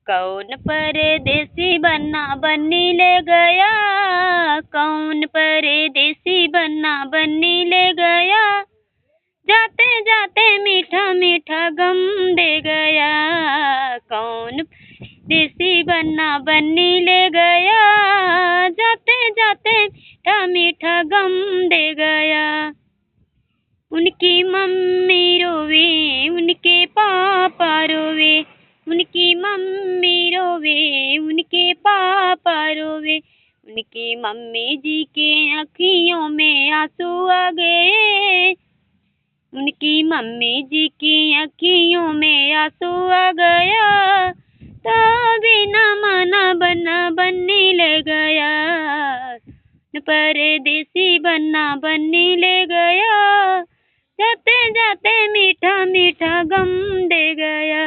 कौन परदेसी बन्ना बन्नी ले गया, कौन परदेसी बन्ना बन्नी ले गया, जाते जाते मीठा मीठा गम दे गया। कौन परदेसी बन्ना बन्नी ले गया, जाते जाते मीठा मीठा गम दे गया। उनकी मम्मी रोवे, उनके पापा रोवे, उनकी मम्मी रोवे, उनके पापा रोवे, उनकी मम्मी जी के आँखियों में आंसू आ गए, उनकी मम्मी जी की आँखियों में आंसू आ गया। तो बिना माना बन्ना बन्नी ले गया, परदेसी बन्ना बन्नी ले गया, जाते जाते मीठा मीठा गम दे गया।